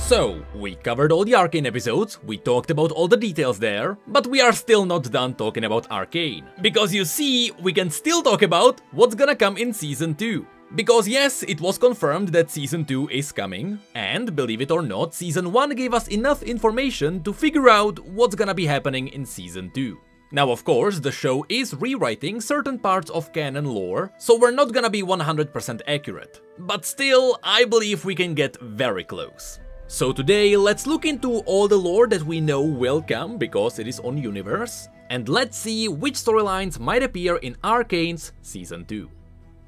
So, we covered all the Arcane episodes, we talked about all the details there, but we are still not done talking about Arcane. Because you see, we can still talk about what's gonna come in Season 2. Because yes, it was confirmed that Season 2 is coming, and believe it or not, Season 1 gave us enough information to figure out what's gonna be happening in Season 2. Now of course, the show is rewriting certain parts of canon lore, so we're not gonna be 100% accurate. But still, I believe we can get very close. So today, let's look into all the lore that we know will come, because it is on Universe, and let's see which storylines might appear in Arcane's Season 2.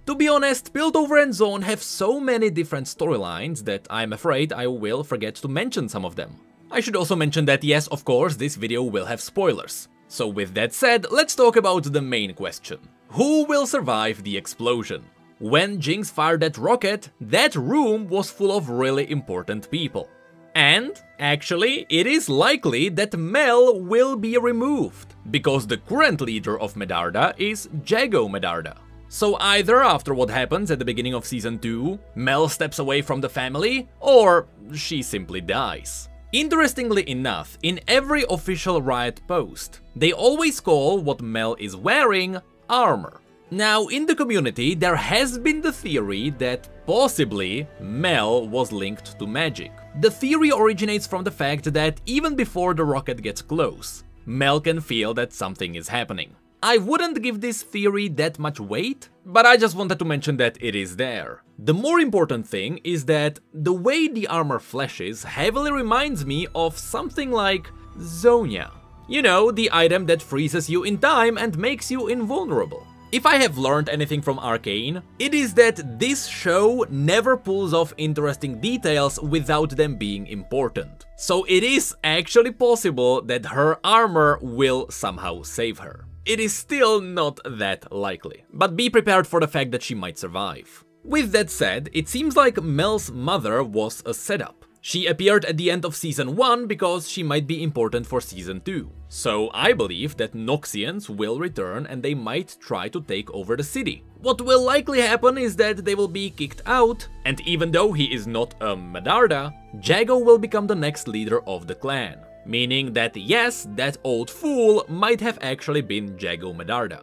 To be honest, Piltover and Zone have so many different storylines that I'm afraid I will forget to mention some of them. I should also mention that yes, of course, this video will have spoilers. So with that said, let's talk about the main question. Who will survive the explosion? When Jinx fired that rocket, that room was full of really important people. And, actually, it is likely that Mel will be removed, because the current leader of Medarda is Jago Medarda. So either after what happens at the beginning of Season 2, Mel steps away from the family, or she simply dies. Interestingly enough, in every official Riot post, they always call what Mel is wearing armor. Now, in the community, there has been the theory that possibly Mel was linked to magic. The theory originates from the fact that even before the rocket gets close, Mel can feel that something is happening. I wouldn't give this theory that much weight, but I just wanted to mention that it is there. The more important thing is that the way the armor flashes heavily reminds me of something like Zonia. You know, the item that freezes you in time and makes you invulnerable. If I have learned anything from Arcane, it is that this show never pulls off interesting details without them being important. So it is actually possible that her armor will somehow save her. It is still not that likely, but be prepared for the fact that she might survive. With that said, it seems like Mel's mother was a setup. She appeared at the end of Season 1 because she might be important for Season 2. So I believe that Noxians will return and they might try to take over the city. What will likely happen is that they will be kicked out, and even though he is not a Medarda, Jago will become the next leader of the clan. Meaning that yes, that old fool might have actually been Jago Medarda.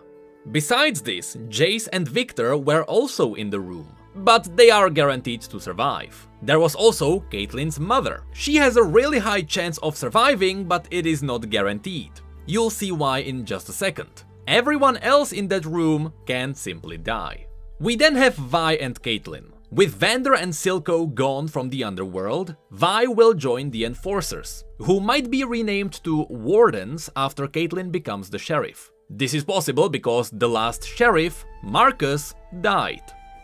Besides this, Jace and Viktor were also in the room, but they are guaranteed to survive. There was also Caitlyn's mother. She has a really high chance of surviving, but it is not guaranteed. You'll see why in just a second. Everyone else in that room can simply die. We then have Vi and Caitlyn. With Vander and Silco gone from the underworld, Vi will join the Enforcers, who might be renamed to Wardens after Caitlyn becomes the sheriff. This is possible because the last sheriff, Marcus, died.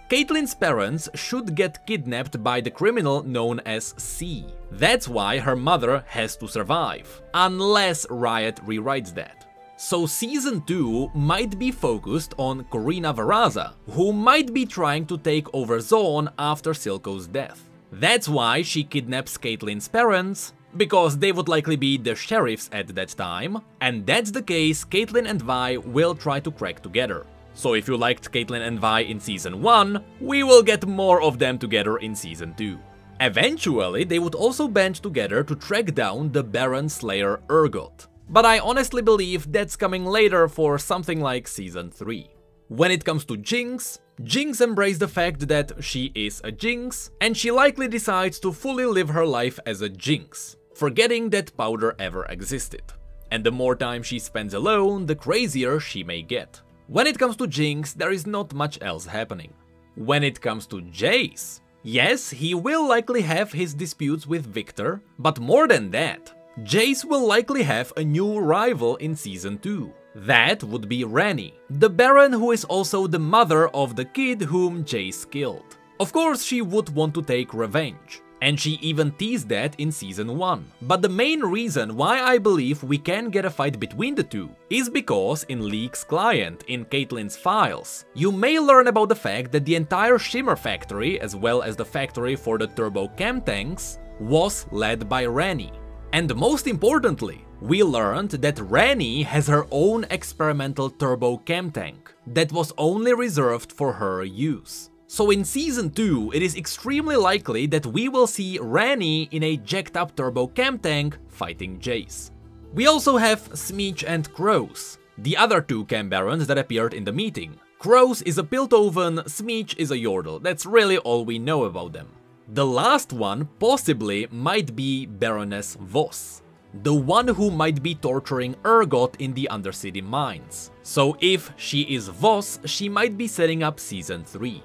Caitlyn's parents should get kidnapped by the criminal known as C. That's why her mother has to survive, unless Riot rewrites that. So Season 2 might be focused on Corina Varaza, who might be trying to take over Zone after Silco's death. That's why she kidnaps Caitlyn's parents, because they would likely be the sheriffs at that time, and that's the case Caitlyn and Vi will try to crack together. So if you liked Caitlyn and Vi in Season 1, we will get more of them together in Season 2. Eventually, they would also band together to track down the Baron Slayer Urgot. But I honestly believe that's coming later for something like Season 3. When it comes to Jinx, Jinx embraced the fact that she is a Jinx, and she likely decides to fully live her life as a Jinx, forgetting that Powder ever existed. And the more time she spends alone, the crazier she may get. When it comes to Jinx, there is not much else happening. When it comes to Jace, yes, he will likely have his disputes with Viktor, but more than that, Jace will likely have a new rival in Season 2. That would be Ranni, the Baron who is also the mother of the kid whom Jace killed. Of course, she would want to take revenge. And she even teased that in Season 1. But the main reason why I believe we can get a fight between the two is because in League's client, in Caitlyn's files, you may learn about the fact that the entire Shimmer factory, as well as the factory for the Turbo Chem tanks, was led by Ranni. And most importantly, we learned that Ranni has her own experimental Turbo Chem tank that was only reserved for her use. So in Season 2, it is extremely likely that we will see Rani in a jacked-up turbo chem tank fighting Jace. We also have Smeech and Kroos, the other two chem barons that appeared in the meeting. Kroos is a Piltover, Smeech is a Yordle, that's really all we know about them. The last one possibly might be Baroness Voss, the one who might be torturing Urgot in the Undercity mines. So if she is Voss, she might be setting up Season 3.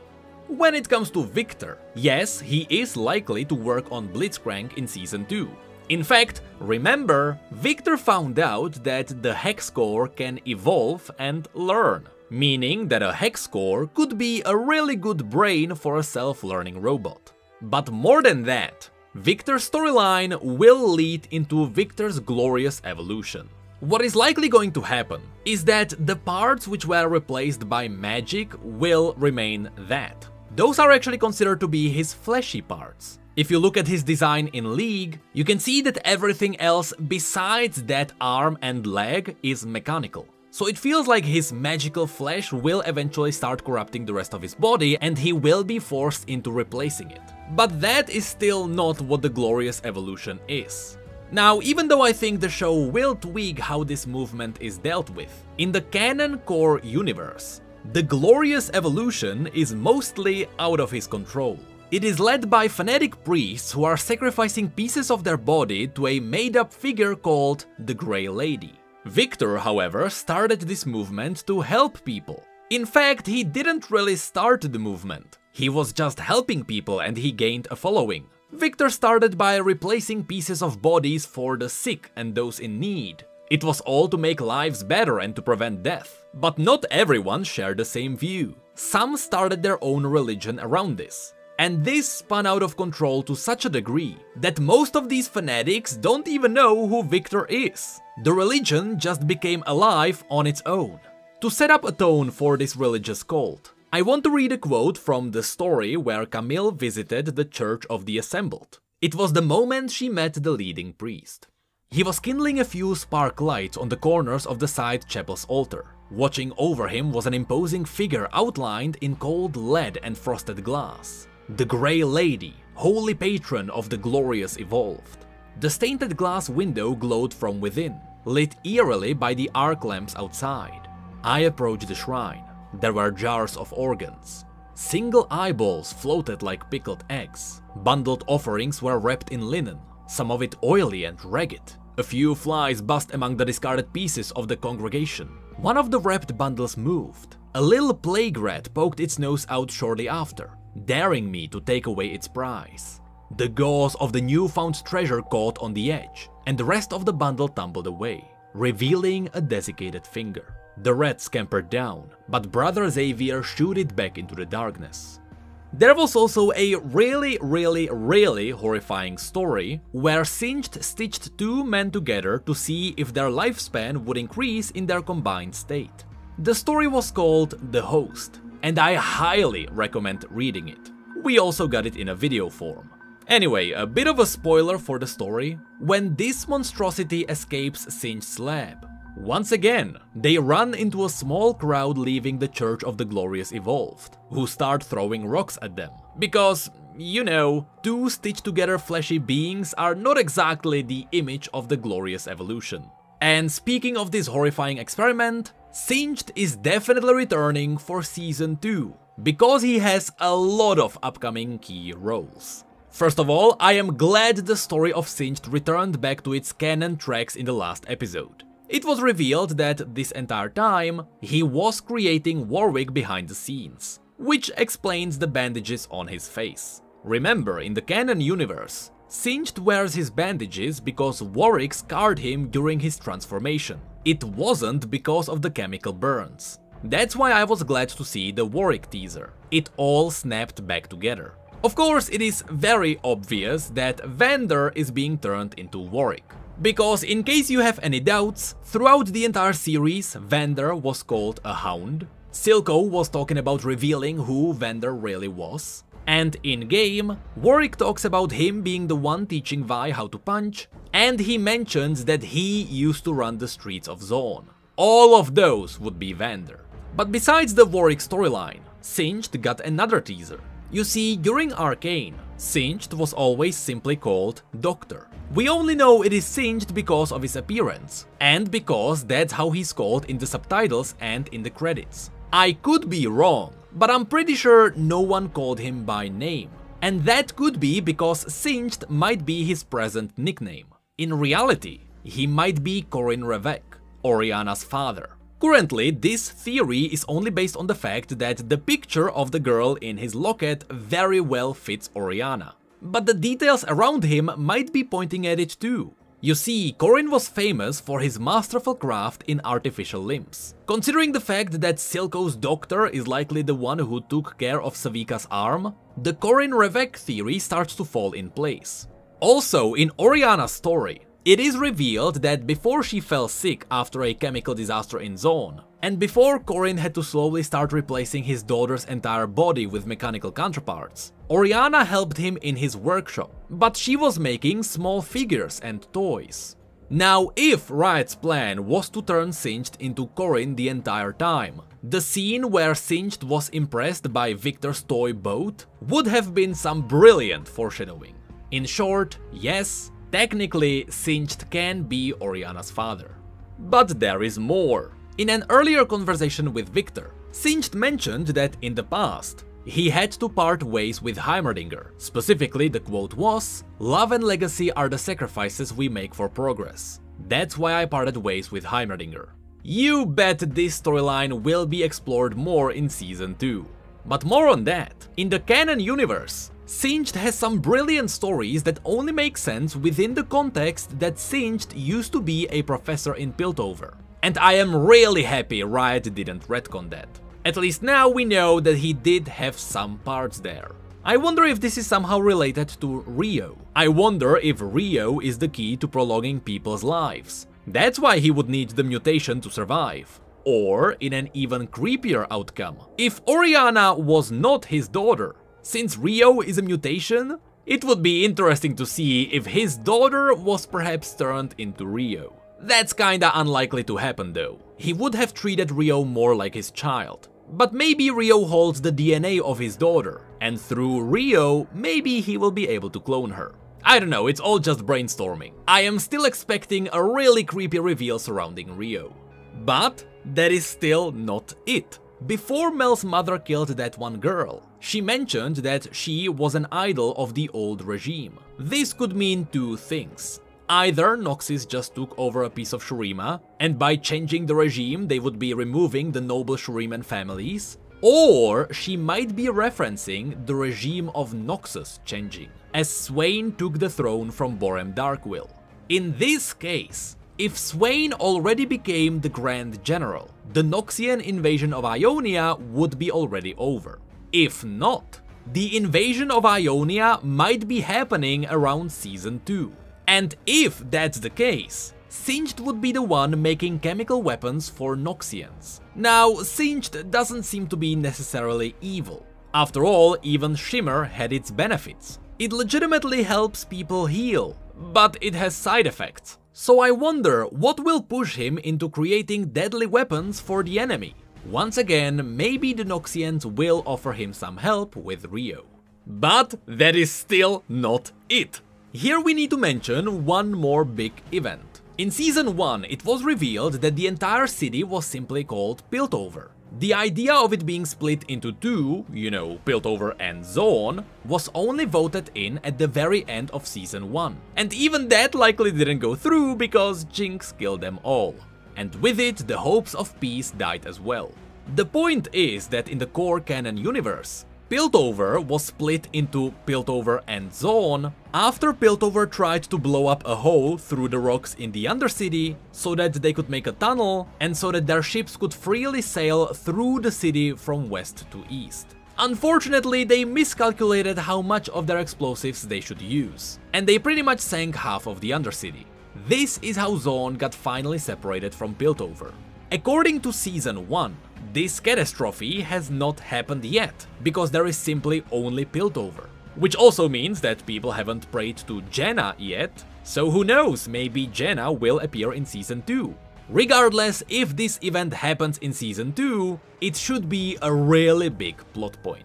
When it comes to Viktor, yes, he is likely to work on Blitzcrank in Season 2. In fact, remember, Viktor found out that the Hex Core can evolve and learn, meaning that a Hex Core could be a really good brain for a self-learning robot. But more than that, Viktor's storyline will lead into Viktor's glorious evolution. What is likely going to happen is that the parts which were replaced by magic will remain that. Those are actually considered to be his fleshy parts. If you look at his design in League, you can see that everything else besides that arm and leg is mechanical. So it feels like his magical flesh will eventually start corrupting the rest of his body and he will be forced into replacing it. But that is still not what the glorious evolution is. Now, even though I think the show will tweak how this movement is dealt with, in the canon core universe, the glorious evolution is mostly out of his control. It is led by fanatic priests who are sacrificing pieces of their body to a made-up figure called the Grey Lady. Viktor, however, started this movement to help people. In fact, he didn't really start the movement. He was just helping people and he gained a following. Viktor started by replacing pieces of bodies for the sick and those in need. It was all to make lives better and to prevent death. But not everyone shared the same view. Some started their own religion around this. And this spun out of control to such a degree that most of these fanatics don't even know who Viktor is. The religion just became alive on its own. To set up a tone for this religious cult, I want to read a quote from the story where Camille visited the Church of the Assembled. It was the moment she met the leading priest. He was kindling a few spark lights on the corners of the side chapel's altar. Watching over him was an imposing figure outlined in cold lead and frosted glass. The Grey Lady, holy patron of the glorious evolved. The stained glass window glowed from within, lit eerily by the arc lamps outside. I approached the shrine. There were jars of organs. Single eyeballs floated like pickled eggs. Bundled offerings were wrapped in linen, some of it oily and ragged. A few flies buzzed among the discarded pieces of the congregation. One of the wrapped bundles moved. A little plague rat poked its nose out shortly after, daring me to take away its prize. The gauze of the newfound treasure caught on the edge, and the rest of the bundle tumbled away, revealing a desiccated finger. The rat scampered down, but Brother Xavier shooed it back into the darkness. There was also a really horrifying story where Singed stitched two men together to see if their lifespan would increase in their combined state. The story was called The Host, and I highly recommend reading it. We also got it in a video form. Anyway, a bit of a spoiler for the story. When this monstrosity escapes Singed's lab, once again, they run into a small crowd leaving the Church of the Glorious Evolved, who start throwing rocks at them. Because, you know, two stitched together fleshy beings are not exactly the image of the glorious evolution. And speaking of this horrifying experiment, Singed is definitely returning for Season 2, because he has a lot of upcoming key roles. First of all, I am glad the story of Singed returned back to its canon tracks in the last episode. It was revealed that this entire time, he was creating Warwick behind the scenes, which explains the bandages on his face. Remember, in the canon universe, Singed wears his bandages because Warwick scarred him during his transformation. It wasn't because of the chemical burns. That's why I was glad to see the Warwick teaser. It all snapped back together. Of course, it is very obvious that Vander is being turned into Warwick. Because in case you have any doubts, throughout the entire series, Vander was called a hound. Silco was talking about revealing who Vander really was. And in-game, Warwick talks about him being the one teaching Vi how to punch, and he mentions that he used to run the streets of Zaun. All of those would be Vander. But besides the Warwick storyline, Singed got another teaser. You see, during Arcane, Singed was always simply called Doctor. We only know it is Singed because of his appearance, and because that's how he's called in the subtitles and in the credits. I could be wrong, but I'm pretty sure no one called him by name. And that could be because Singed might be his present nickname. In reality, he might be Corin Revek, Oriana's father. Currently, this theory is only based on the fact that the picture of the girl in his locket very well fits Oriana. But the details around him might be pointing at it too. You see, Corin was famous for his masterful craft in artificial limbs. Considering the fact that Silco's doctor is likely the one who took care of Savika's arm, the Corin Revek theory starts to fall in place. Also, in Oriana's story, it is revealed that before she fell sick after a chemical disaster in Zone, and before Corin had to slowly start replacing his daughter's entire body with mechanical counterparts, Oriana helped him in his workshop, but she was making small figures and toys. Now, if Riot's plan was to turn Singed into Corin the entire time, the scene where Singed was impressed by Viktor's toy boat would have been some brilliant foreshadowing. In short, yes, technically, Singed can be Oriana's father. But there is more. In an earlier conversation with Viktor, Singed mentioned that in the past, he had to part ways with Heimerdinger. Specifically, the quote was, "Love and legacy are the sacrifices we make for progress. That's why I parted ways with Heimerdinger." You bet this storyline will be explored more in Season 2. But more on that. In the canon universe, Singed has some brilliant stories that only make sense within the context that Singed used to be a professor in Piltover. And I am really happy Riot didn't retcon that. At least now we know that he did have some parts there. I wonder if this is somehow related to Rio. I wonder if Rio is the key to prolonging people's lives. That's why he would need the mutation to survive. Or, in an even creepier outcome, if Oriana was not his daughter. Since Rio is a mutation, it would be interesting to see if his daughter was perhaps turned into Rio. That's kinda unlikely to happen though. He would have treated Rio more like his child. But maybe Rio holds the DNA of his daughter, and through Rio, maybe he will be able to clone her. I don't know, it's all just brainstorming. I am still expecting a really creepy reveal surrounding Rio. But that is still not it. Before Mel's mother killed that one girl, she mentioned that she was an idol of the old regime. This could mean two things. Either Noxus just took over a piece of Shurima, and by changing the regime they would be removing the noble Shuriman families, or she might be referencing the regime of Noxus changing, as Swain took the throne from Borem Darkwill. In this case, if Swain already became the Grand General, the Noxian invasion of Ionia would be already over. If not, the invasion of Ionia might be happening around Season 2. And if that's the case, Singed would be the one making chemical weapons for Noxians. Now, Singed doesn't seem to be necessarily evil. After all, even Shimmer had its benefits. It legitimately helps people heal, but it has side effects. So I wonder what will push him into creating deadly weapons for the enemy. Once again, maybe the Noxians will offer him some help with Rio. But that is still not it. Here we need to mention one more big event. In Season 1, it was revealed that the entire city was simply called Piltover. The idea of it being split into two, Piltover and Zone, was only voted in at the very end of Season 1. And even that likely didn't go through because Jinx killed them all. And with it, the hopes of peace died as well. The point is that in the core canon universe, Piltover was split into Piltover and Zone after Piltover tried to blow up a hole through the rocks in the Undercity so that they could make a tunnel and so that their ships could freely sail through the city from west to east. Unfortunately, they miscalculated how much of their explosives they should use, and they pretty much sank half of the Undercity. This is how Zone got finally separated from Piltover. According to Season 1, this catastrophe has not happened yet, because there is simply only Piltover. Which also means that people haven't prayed to Jaina yet, so who knows, maybe Jaina will appear in Season 2. Regardless, if this event happens in Season 2, it should be a really big plot point.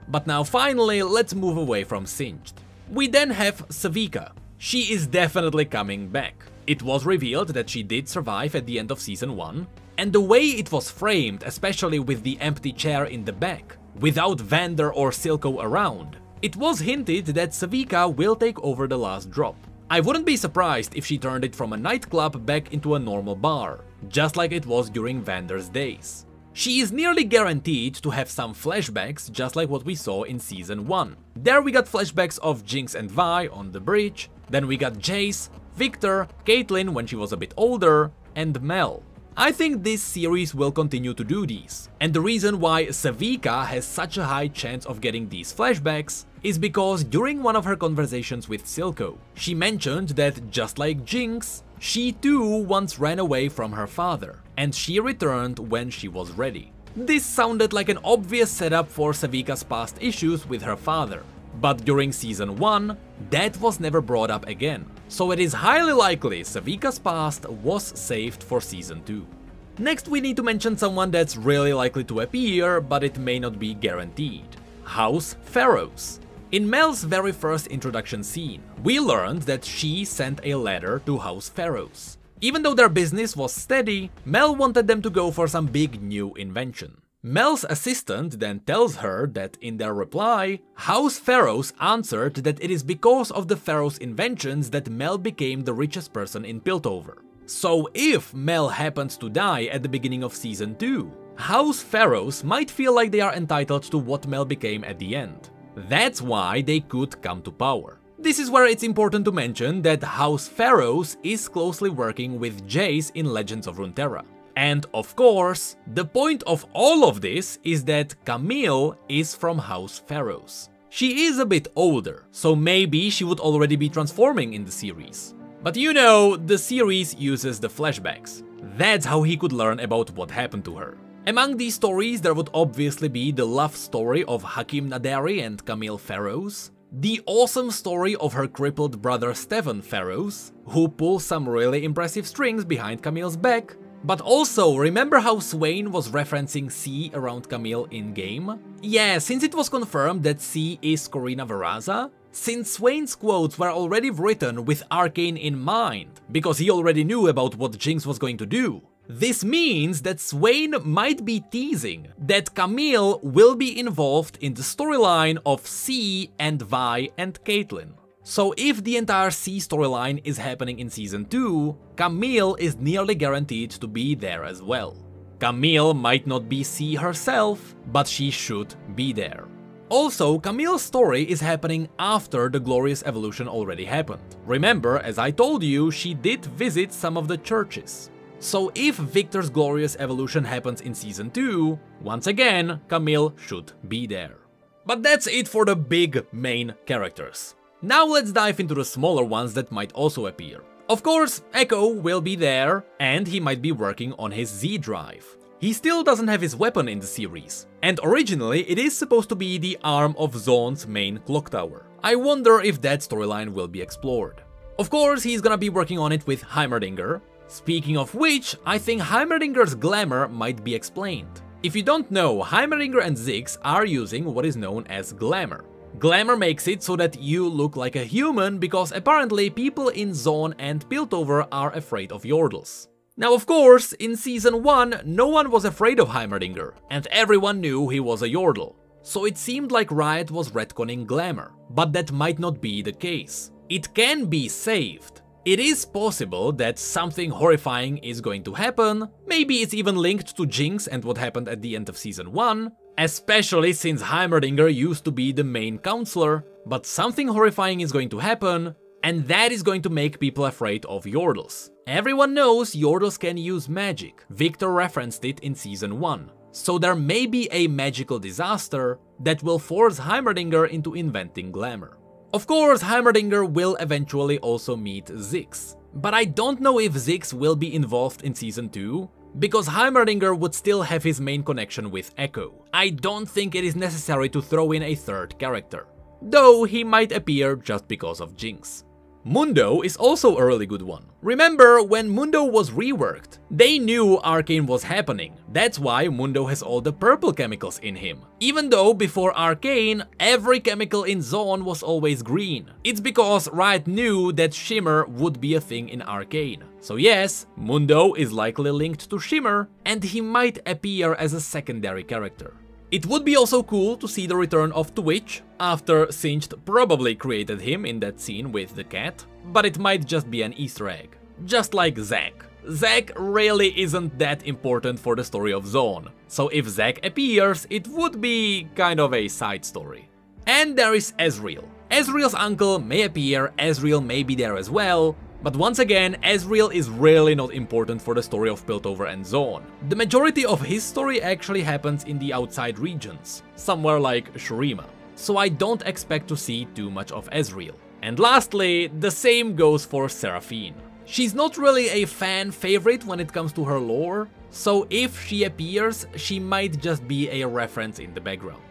But now finally, let's move away from Singed. We then have Sevika. She is definitely coming back. It was revealed that she did survive at the end of Season 1, and the way it was framed, especially with the empty chair in the back, without Vander or Silco around, it was hinted that Sevika will take over the last drop. I wouldn't be surprised if she turned it from a nightclub back into a normal bar, just like it was during Vander's days. She is nearly guaranteed to have some flashbacks, just like what we saw in Season 1. There we got flashbacks of Jinx and Vi on the bridge, then we got Jace, Viktor, Caitlyn when she was a bit older, and Mel. I think this series will continue to do these, and the reason why Sevika has such a high chance of getting these flashbacks is because during one of her conversations with Silco, she mentioned that just like Jinx, she too once ran away from her father, and she returned when she was ready. This sounded like an obvious setup for Sevika's past issues with her father, but during Season 1, that was never brought up again, so it is highly likely Sevika's past was saved for Season 2. Next we need to mention someone that's really likely to appear, but it may not be guaranteed. House Pharaohs. In Mel's very first introduction scene, we learned that she sent a letter to House Pharaohs. Even though their business was steady, Mel wanted them to go for some big new invention. Mel's assistant then tells her that in their reply, House Pharaohs answered that it is because of the Pharaohs' inventions that Mel became the richest person in Piltover. So if Mel happens to die at the beginning of Season 2, House Pharaohs might feel like they are entitled to what Mel became at the end. That's why they could come to power. This is where it's important to mention that House Pharaohs is closely working with Jace in Legends of Runeterra. And of course, the point of all of this is that Camille is from House Pharaohs. She is a bit older, so maybe she would already be transforming in the series. But you know, the series uses the flashbacks. That's how he could learn about what happened to her. Among these stories, there would obviously be the love story of Hakim Naderi and Camille Pharaohs, the awesome story of her crippled brother Stefan Pharaohs, who pulls some really impressive strings behind Camille's back. But also, remember how Swain was referencing C around Camille in-game? Yeah, since it was confirmed that C is Corina Veraza, since Swain's quotes were already written with Arcane in mind, because he already knew about what Jinx was going to do, this means that Swain might be teasing that Camille will be involved in the storyline of C and Vi and Caitlyn. So if the entire C storyline is happening in Season 2, Camille is nearly guaranteed to be there as well. Camille might not be C herself, but she should be there. Also, Camille's story is happening after the Glorious Evolution already happened. Remember, as I told you, she did visit some of the churches. So if Viktor's Glorious Evolution happens in Season 2, once again, Camille should be there. But that's it for the big main characters. Now let's dive into the smaller ones that might also appear. Of course, Echo will be there, and he might be working on his Z drive. He still doesn't have his weapon in the series, and originally it is supposed to be the arm of Zone's main clock tower. I wonder if that storyline will be explored. Of course, he's gonna be working on it with Heimerdinger. Speaking of which, I think Heimerdinger's glamour might be explained. If you don't know, Heimerdinger and Ziggs are using what is known as glamour. Glamour makes it so that you look like a human because apparently people in Zone and Piltover are afraid of Yordles. Now of course, in Season 1 no one was afraid of Heimerdinger and everyone knew he was a Yordle. So it seemed like Riot was retconning glamour, but that might not be the case. It can be saved. It is possible that something horrifying is going to happen, maybe it's even linked to Jinx and what happened at the end of Season 1, especially since Heimerdinger used to be the main counselor, but something horrifying is going to happen, and that is going to make people afraid of Yordles. Everyone knows Yordles can use magic, Viktor referenced it in Season 1, so there may be a magical disaster that will force Heimerdinger into inventing glamour. Of course, Heimerdinger will eventually also meet Ziggs, but I don't know if Ziggs will be involved in Season 2, because Heimerdinger would still have his main connection with Echo. I don't think it is necessary to throw in a third character, though he might appear just because of Jinx. Mundo is also a really good one. Remember, when Mundo was reworked, they knew Arcane was happening. That's why Mundo has all the purple chemicals in him. Even though before Arcane, every chemical in Zone was always green. It's because Riot knew that Shimmer would be a thing in Arcane. So yes, Mundo is likely linked to Shimmer, and he might appear as a secondary character. It would be also cool to see the return of Twitch, after Singed probably created him in that scene with the cat, but it might just be an Easter egg. Just like Zac. Zac really isn't that important for the story of Zone, so if Zac appears, it would be kind of a side story. And there is Ezreal. Ezreal's uncle may appear, Ezreal may be there as well, but once again, Ezreal is really not important for the story of Piltover and Zone. The majority of his story actually happens in the outside regions, somewhere like Shurima, so I don't expect to see too much of Ezreal. And lastly, the same goes for Seraphine. She's not really a fan favorite when it comes to her lore, so if she appears, she might just be a reference in the background.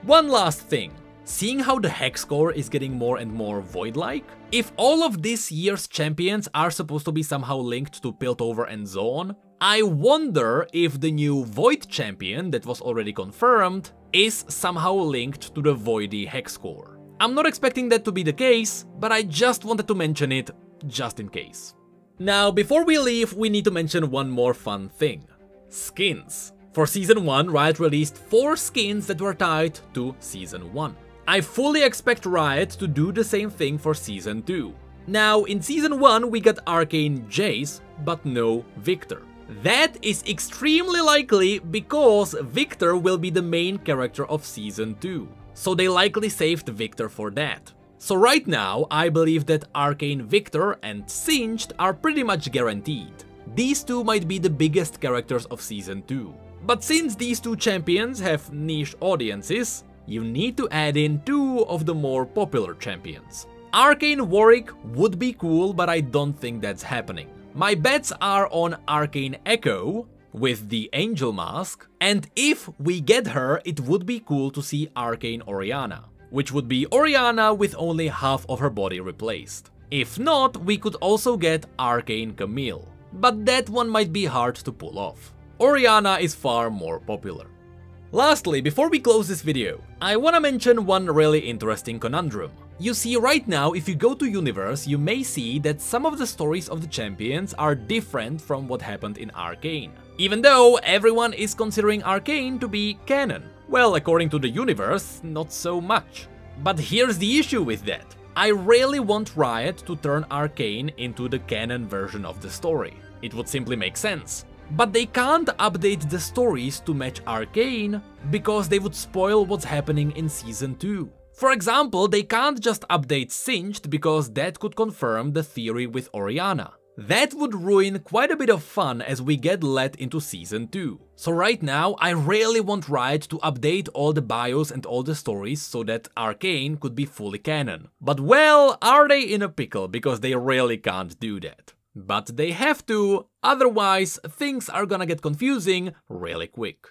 One last thing. Seeing how the hex score is getting more and more Void-like, if all of this year's champions are supposed to be somehow linked to Piltover and Zone, I wonder if the new Void champion that was already confirmed is somehow linked to the Voidy hex score. I'm not expecting that to be the case, but I just wanted to mention it just in case. Now, before we leave, we need to mention one more fun thing. Skins. For Season 1, Riot released 4 skins that were tied to Season 1. I fully expect Riot to do the same thing for Season 2. Now, in Season 1 we got Arcane Jace, but no Viktor. That is extremely likely because Viktor will be the main character of Season 2. So they likely saved Viktor for that. So right now, I believe that Arcane Viktor and Singed are pretty much guaranteed. These two might be the biggest characters of Season 2. But since these two champions have niche audiences, you need to add in 2 of the more popular champions. Arcane Warwick would be cool, but I don't think that's happening. My bets are on Arcane Echo with the Angel Mask, and if we get her, it would be cool to see Arcane Orianna, which would be Orianna with only half of her body replaced. If not, we could also get Arcane Camille, but that one might be hard to pull off. Orianna is far more popular. Lastly, before we close this video, I wanna mention one really interesting conundrum. You see, right now, if you go to Universe, you may see that some of the stories of the champions are different from what happened in Arcane. Even though everyone is considering Arcane to be canon. Well, according to the Universe, not so much. But here's the issue with that. I really want Riot to turn Arcane into the canon version of the story. It would simply make sense. But they can't update the stories to match Arcane because they would spoil what's happening in Season 2. For example, they can't just update Singed because that could confirm the theory with Orianna. That would ruin quite a bit of fun as we get led into Season 2. So right now, I really want Riot to update all the bios and all the stories so that Arcane could be fully canon. But well, are they in a pickle because they really can't do that. But they have to, otherwise things are gonna get confusing really quick.